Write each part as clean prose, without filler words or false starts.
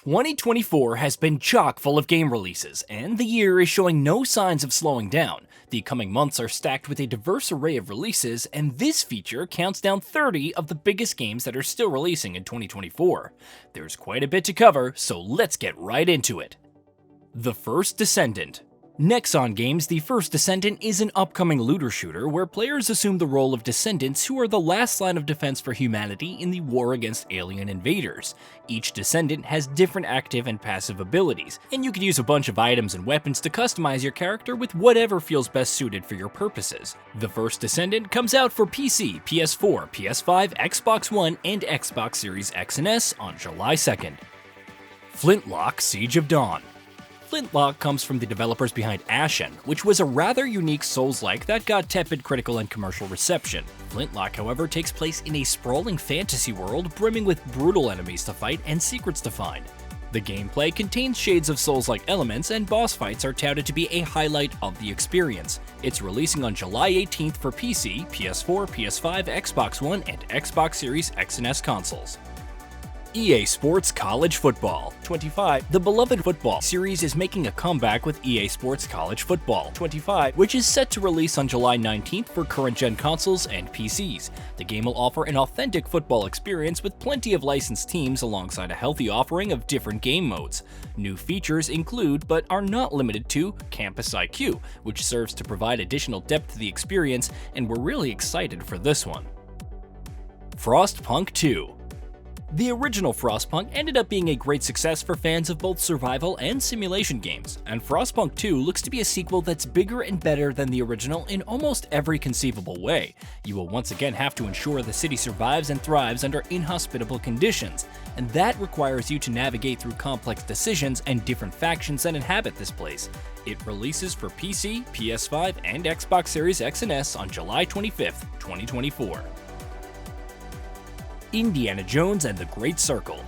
2024 has been chock full of game releases, and the year is showing no signs of slowing down. The coming months are stacked with a diverse array of releases, and this feature counts down 30 of the biggest games that are still releasing in 2024. There's quite a bit to cover, so let's get right into it. The First Descendant. Next on games, The First Descendant is an upcoming looter shooter where players assume the role of descendants who are the last line of defense for humanity in the war against alien invaders. Each descendant has different active and passive abilities, and you can use a bunch of items and weapons to customize your character with whatever feels best suited for your purposes. The First Descendant comes out for PC, PS4, PS5, Xbox One, and Xbox Series X and S on July 2nd. Flintlock: Siege of Dawn. Flintlock comes from the developers behind Ashen, which was a rather unique Souls-like that got tepid critical and commercial reception. Flintlock, however, takes place in a sprawling fantasy world brimming with brutal enemies to fight and secrets to find. The gameplay contains shades of Souls-like elements, and boss fights are touted to be a highlight of the experience. It's releasing on July 18th for PC, PS4, PS5, Xbox One, and Xbox Series X and S consoles. EA Sports College Football 25. The beloved football series is making a comeback with EA Sports College Football 25, which is set to release on July 19th for current-gen consoles and PCs. The game will offer an authentic football experience with plenty of licensed teams alongside a healthy offering of different game modes. New features include, but are not limited to, Campus IQ, which serves to provide additional depth to the experience, and we're really excited for this one. Frostpunk 2. The original Frostpunk ended up being a great success for fans of both survival and simulation games, and Frostpunk 2 looks to be a sequel that's bigger and better than the original in almost every conceivable way. You will once again have to ensure the city survives and thrives under inhospitable conditions, and that requires you to navigate through complex decisions and different factions that inhabit this place. It releases for PC, PS5, and Xbox Series X and S on July 25th, 2024. Indiana Jones and the Great Circle.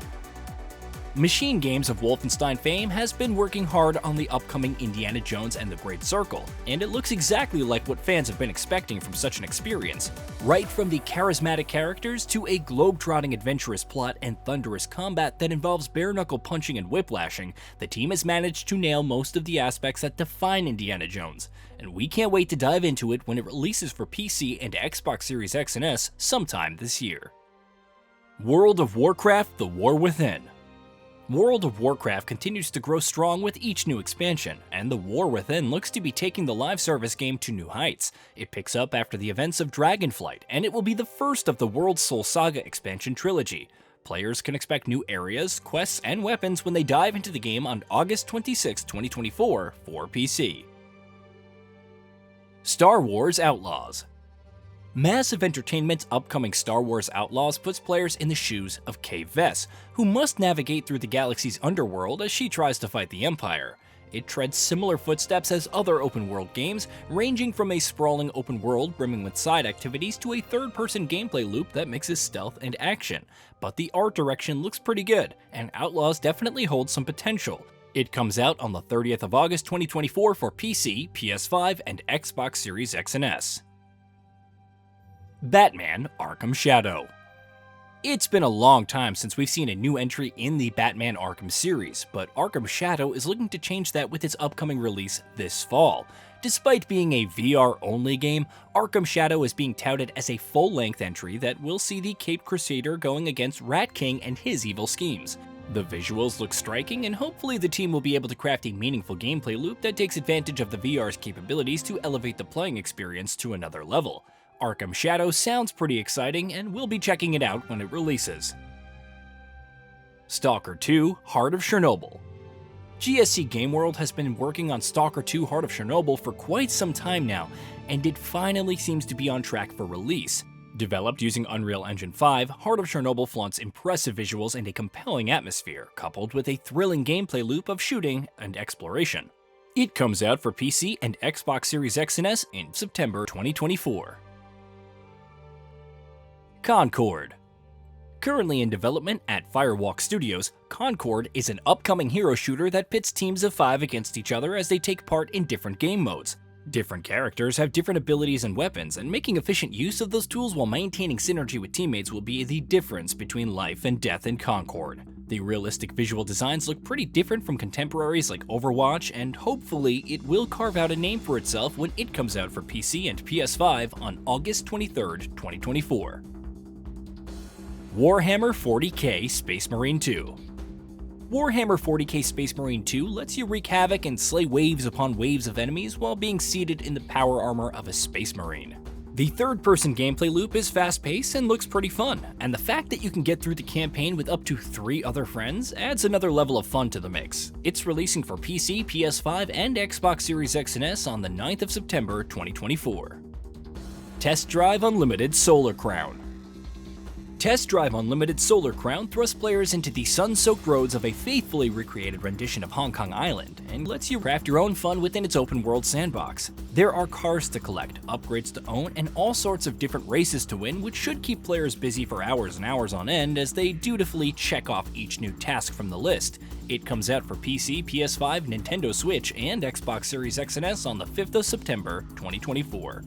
Machine Games of Wolfenstein fame has been working hard on the upcoming Indiana Jones and the Great Circle, and it looks exactly like what fans have been expecting from such an experience. Right from the charismatic characters to a globe-trotting adventurous plot and thunderous combat that involves bare-knuckle punching and whiplashing, the team has managed to nail most of the aspects that define Indiana Jones, and we can't wait to dive into it when it releases for PC and Xbox Series X and S sometime this year. World of Warcraft: The War Within. World of Warcraft continues to grow strong with each new expansion, and The War Within looks to be taking the live service game to new heights. It picks up after the events of Dragonflight, and it will be the first of the World Soul Saga expansion trilogy. Players can expect new areas, quests, and weapons when they dive into the game on August 26, 2024 for PC. Star Wars Outlaws. Massive Entertainment's upcoming Star Wars Outlaws puts players in the shoes of Kay Vess, who must navigate through the galaxy's underworld as she tries to fight the Empire. It treads similar footsteps as other open-world games, ranging from a sprawling open world brimming with side activities to a third-person gameplay loop that mixes stealth and action. But the art direction looks pretty good, and Outlaws definitely holds some potential. It comes out on the 30th of August 2024 for PC, PS5, and Xbox Series X and S. Batman: Arkham Shadow. It's been a long time since we've seen a new entry in the Batman Arkham series, but Arkham Shadow is looking to change that with its upcoming release this fall. Despite being a VR-only game, Arkham Shadow is being touted as a full-length entry that will see the Caped Crusader going against Rat King and his evil schemes. The visuals look striking, and hopefully the team will be able to craft a meaningful gameplay loop that takes advantage of the VR's capabilities to elevate the playing experience to another level. Arkham Shadow sounds pretty exciting, and we'll be checking it out when it releases. Stalker 2: Heart of Chernobyl. GSC Game World has been working on Stalker 2: Heart of Chernobyl for quite some time now, and it finally seems to be on track for release. Developed using Unreal Engine 5, Heart of Chernobyl flaunts impressive visuals and a compelling atmosphere, coupled with a thrilling gameplay loop of shooting and exploration. It comes out for PC and Xbox Series X and S in September 2024. Concord. Currently in development at Firewalk Studios, Concord is an upcoming hero shooter that pits teams of 5 against each other as they take part in different game modes. Different characters have different abilities and weapons, and making efficient use of those tools while maintaining synergy with teammates will be the difference between life and death in Concord. The realistic visual designs look pretty different from contemporaries like Overwatch, and hopefully it will carve out a name for itself when it comes out for PC and PS5 on August 23, 2024. Warhammer 40k Space Marine 2. Warhammer 40k Space Marine 2 lets you wreak havoc and slay waves upon waves of enemies while being seated in the power armor of a Space Marine. The third-person gameplay loop is fast-paced and looks pretty fun, and the fact that you can get through the campaign with up to 3 other friends adds another level of fun to the mix. It's releasing for PC, PS5, and Xbox Series X and S on the 9th of September 2024. Test Drive Unlimited Solar Crown. Test Drive Unlimited Solar Crown thrusts players into the sun-soaked roads of a faithfully recreated rendition of Hong Kong Island, and lets you craft your own fun within its open-world sandbox. There are cars to collect, upgrades to own, and all sorts of different races to win, which should keep players busy for hours and hours on end as they dutifully check off each new task from the list. It comes out for PC, PS5, Nintendo Switch, and Xbox Series X and S on the 5th of September, 2024.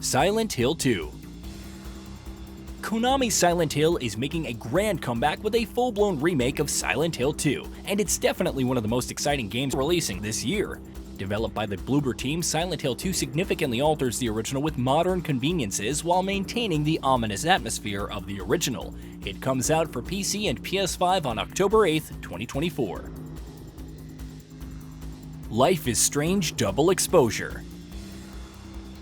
Silent Hill 2. Konami's Silent Hill is making a grand comeback with a full-blown remake of Silent Hill 2, and it's definitely one of the most exciting games releasing this year. Developed by the Bloober team, Silent Hill 2 significantly alters the original with modern conveniences while maintaining the ominous atmosphere of the original. It comes out for PC and PS5 on October 8th, 2024. Life is Strange Double Exposure.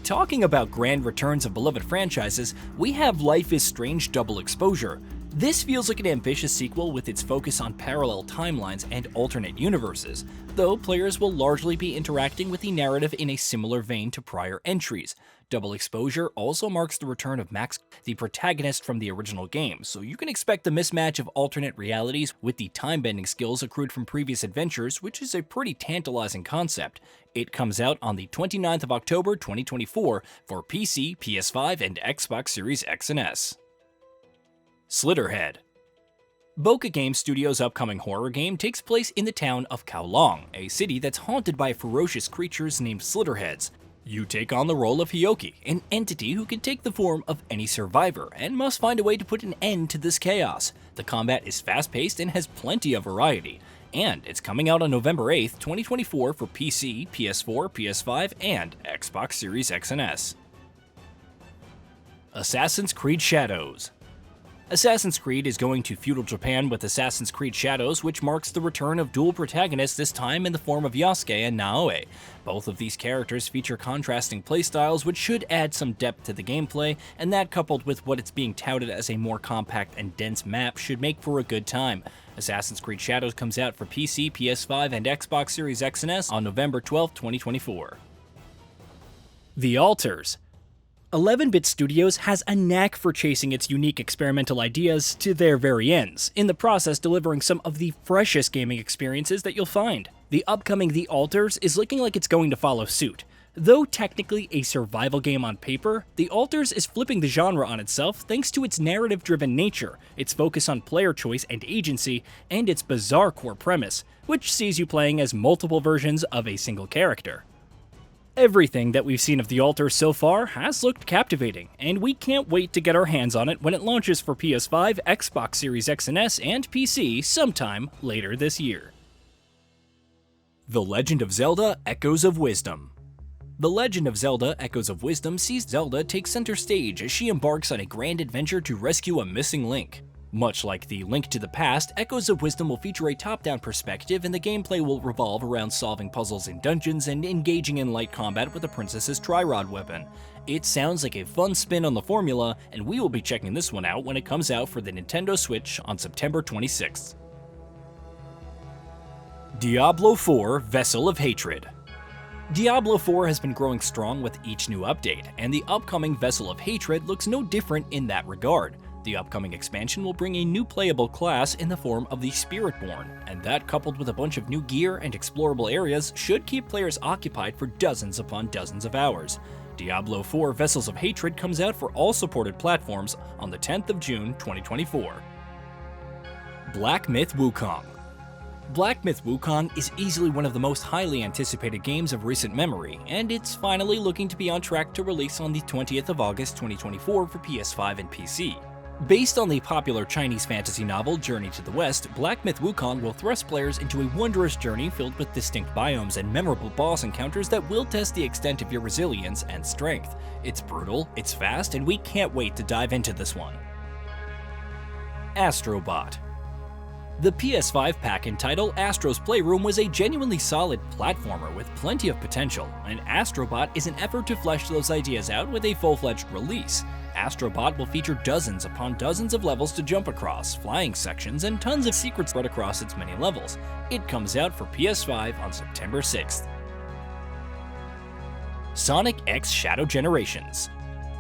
Talking about grand returns of beloved franchises, we have Life is Strange Double Exposure. This feels like an ambitious sequel with its focus on parallel timelines and alternate universes, though players will largely be interacting with the narrative in a similar vein to prior entries. Double Exposure also marks the return of Max, the protagonist from the original game, so you can expect the mismatch of alternate realities with the time-bending skills accrued from previous adventures, which is a pretty tantalizing concept. It comes out on the 29th of October 2024 for PC, PS5, and Xbox Series X and S. Slitterhead. Boca Game Studios' upcoming horror game takes place in the town of Kowloon, a city that's haunted by ferocious creatures named Slitterheads. You take on the role of Hyoki, an entity who can take the form of any survivor, and must find a way to put an end to this chaos. The combat is fast-paced and has plenty of variety, and it's coming out on November 8th, 2024 for PC, PS4, PS5, and Xbox Series X and S. Assassin's Creed Shadows. Assassin's Creed is going to feudal Japan with Assassin's Creed Shadows, which marks the return of dual protagonists, this time in the form of Yasuke and Naoe. Both of these characters feature contrasting playstyles, which should add some depth to the gameplay, and that coupled with what it's being touted as a more compact and dense map should make for a good time. Assassin's Creed Shadows comes out for PC, PS5, and Xbox Series X and S on November 12, 2024. The Alters. 11-Bit Studios has a knack for chasing its unique experimental ideas to their very ends, in the process delivering some of the freshest gaming experiences that you'll find. The upcoming The Alters is looking like it's going to follow suit. Though technically a survival game on paper, The Alters is flipping the genre on itself thanks to its narrative-driven nature, its focus on player choice and agency, and its bizarre core premise, which sees you playing as multiple versions of a single character. Everything that we've seen of The Alters so far has looked captivating, and we can't wait to get our hands on it when it launches for PS5, Xbox Series X and S, and PC sometime later this year. The Legend of Zelda: Echoes of Wisdom. The Legend of Zelda: Echoes of Wisdom sees Zelda take center stage as she embarks on a grand adventure to rescue a missing Link. Much like the Link to the Past, Echoes of Wisdom will feature a top-down perspective, and the gameplay will revolve around solving puzzles in dungeons and engaging in light combat with the princess's tri-rod weapon. It sounds like a fun spin on the formula, and we will be checking this one out when it comes out for the Nintendo Switch on September 26th. Diablo IV: Vessel of Hatred. Diablo IV has been growing strong with each new update, and the upcoming Vessel of Hatred looks no different in that regard. The upcoming expansion will bring a new playable class in the form of the Spiritborn, and that coupled with a bunch of new gear and explorable areas should keep players occupied for dozens upon dozens of hours. Diablo IV: Vessels of Hatred comes out for all supported platforms on the 10th of June 2024. Black Myth: Wukong. Black Myth: Wukong is easily one of the most highly anticipated games of recent memory, and it's finally looking to be on track to release on the 20th of August 2024 for PS5 and PC. Based on the popular Chinese fantasy novel Journey to the West, Black Myth Wukong will thrust players into a wondrous journey filled with distinct biomes and memorable boss encounters that will test the extent of your resilience and strength. It's brutal, it's fast, and we can't wait to dive into this one. Astrobot. The PS5 pack-in title, Astro's Playroom, was a genuinely solid platformer with plenty of potential, and Astrobot is an effort to flesh those ideas out with a full-fledged release. Astrobot will feature dozens upon dozens of levels to jump across, flying sections, and tons of secrets spread across its many levels. It comes out for PS5 on September 6th. Sonic X Shadow Generations.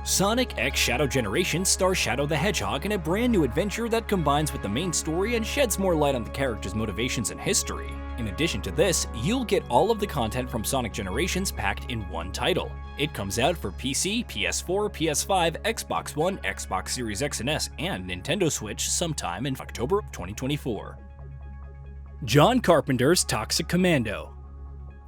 Sonic X Shadow Generations stars Shadow the Hedgehog in a brand new adventure that combines with the main story and sheds more light on the character's motivations and history. In addition to this, you'll get all of the content from Sonic Generations packed in one title. It comes out for PC, PS4, PS5, Xbox One, Xbox Series X and S, and Nintendo Switch sometime in October of 2024. John Carpenter's Toxic Commando.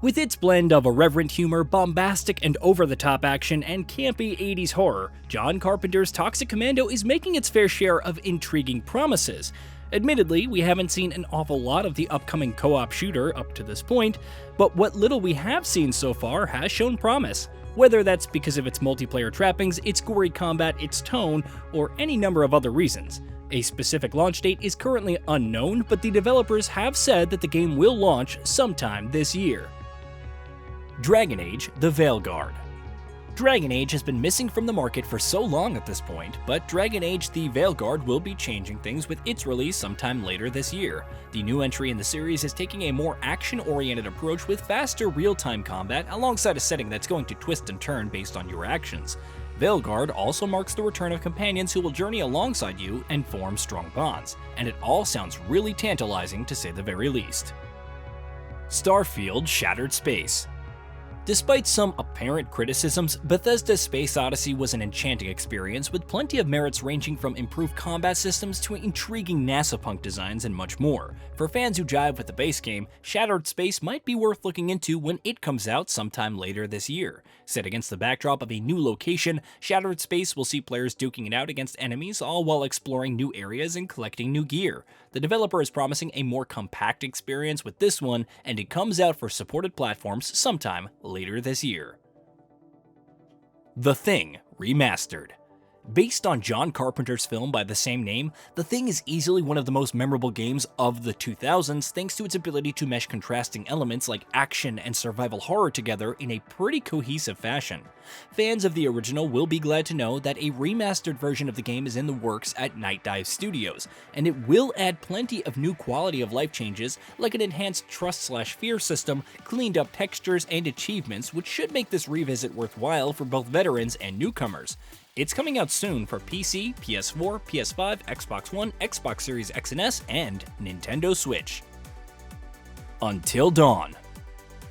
With its blend of irreverent humor, bombastic and over-the-top action, and campy 80s horror, John Carpenter's Toxic Commando is making its fair share of intriguing promises. Admittedly, we haven't seen an awful lot of the upcoming co-op shooter up to this point, but what little we have seen so far has shown promise. Whether that's because of its multiplayer trappings, its gory combat, its tone, or any number of other reasons. A specific launch date is currently unknown, but the developers have said that the game will launch sometime this year. Dragon Age: The Veilguard. Dragon Age has been missing from the market for so long at this point, but Dragon Age: The Veilguard will be changing things with its release sometime later this year. The new entry in the series is taking a more action-oriented approach with faster real-time combat alongside a setting that's going to twist and turn based on your actions. Veilguard also marks the return of companions who will journey alongside you and form strong bonds, and it all sounds really tantalizing to say the very least. Starfield: Shattered Space. Despite some apparent criticisms, Bethesda's Space Odyssey was an enchanting experience with plenty of merits ranging from improved combat systems to intriguing NASA-punk designs and much more. For fans who jive with the base game, Shattered Space might be worth looking into when it comes out sometime later this year. Set against the backdrop of a new location, Shattered Space will see players duking it out against enemies, all while exploring new areas and collecting new gear. The developer is promising a more compact experience with this one, and it comes out for supported platforms sometime later this year. The Thing Remastered. Based on John Carpenter's film by the same name, The Thing is easily one of the most memorable games of the 2000s thanks to its ability to mesh contrasting elements like action and survival horror together in a pretty cohesive fashion. Fans of the original will be glad to know that a remastered version of the game is in the works at Night Dive Studios, and it will add plenty of new quality of life changes like an enhanced trust/fear system, cleaned up textures, and achievements, which should make this revisit worthwhile for both veterans and newcomers. It's coming out soon for PC, PS4, PS5, Xbox One, Xbox Series X and S, and Nintendo Switch. Until Dawn.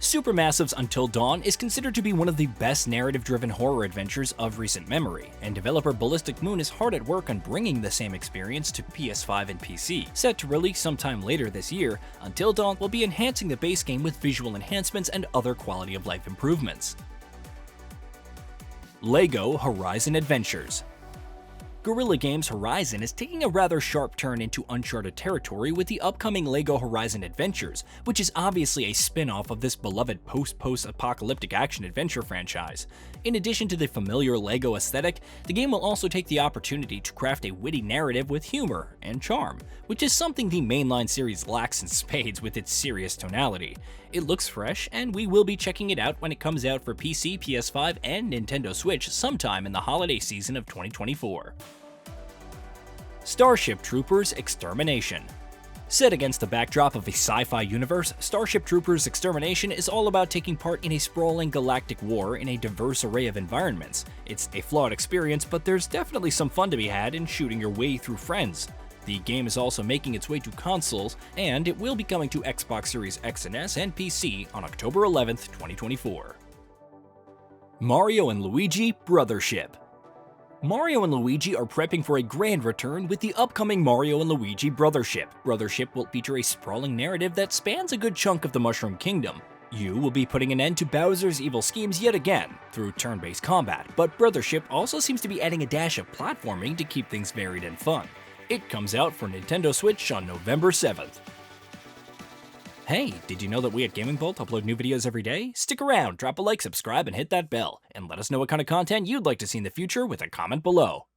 Supermassive's Until Dawn is considered to be one of the best narrative-driven horror adventures of recent memory, and developer Ballistic Moon is hard at work on bringing the same experience to PS5 and PC. Set to release sometime later this year, Until Dawn will be enhancing the base game with visual enhancements and other quality-of-life improvements. LEGO Horizon Adventures. Guerrilla Games' Horizon is taking a rather sharp turn into uncharted territory with the upcoming LEGO Horizon Adventures, which is obviously a spin-off of this beloved post-apocalyptic action-adventure franchise. In addition to the familiar LEGO aesthetic, the game will also take the opportunity to craft a witty narrative with humor and charm, which is something the mainline series lacks in spades with its serious tonality. It looks fresh, and we will be checking it out when it comes out for PC, PS5, and Nintendo Switch sometime in the holiday season of 2024. Starship Troopers Extermination. Set against the backdrop of a sci-fi universe, Starship Troopers Extermination is all about taking part in a sprawling galactic war in a diverse array of environments. It's a flawed experience, but there's definitely some fun to be had in shooting your way through friends. The game is also making its way to consoles, and it will be coming to Xbox Series X and S and PC on October 11th, 2024. Mario & Luigi Brothership. Mario and Luigi are prepping for a grand return with the upcoming Mario and Luigi Brothership. Brothership will feature a sprawling narrative that spans a good chunk of the Mushroom Kingdom. You will be putting an end to Bowser's evil schemes yet again through turn-based combat, but Brothership also seems to be adding a dash of platforming to keep things varied and fun. It comes out for Nintendo Switch on November 7th. Hey, did you know that we at Gaming Bolt upload new videos every day? Stick around, drop a like, subscribe, and hit that bell, and let us know what kind of content you'd like to see in the future with a comment below.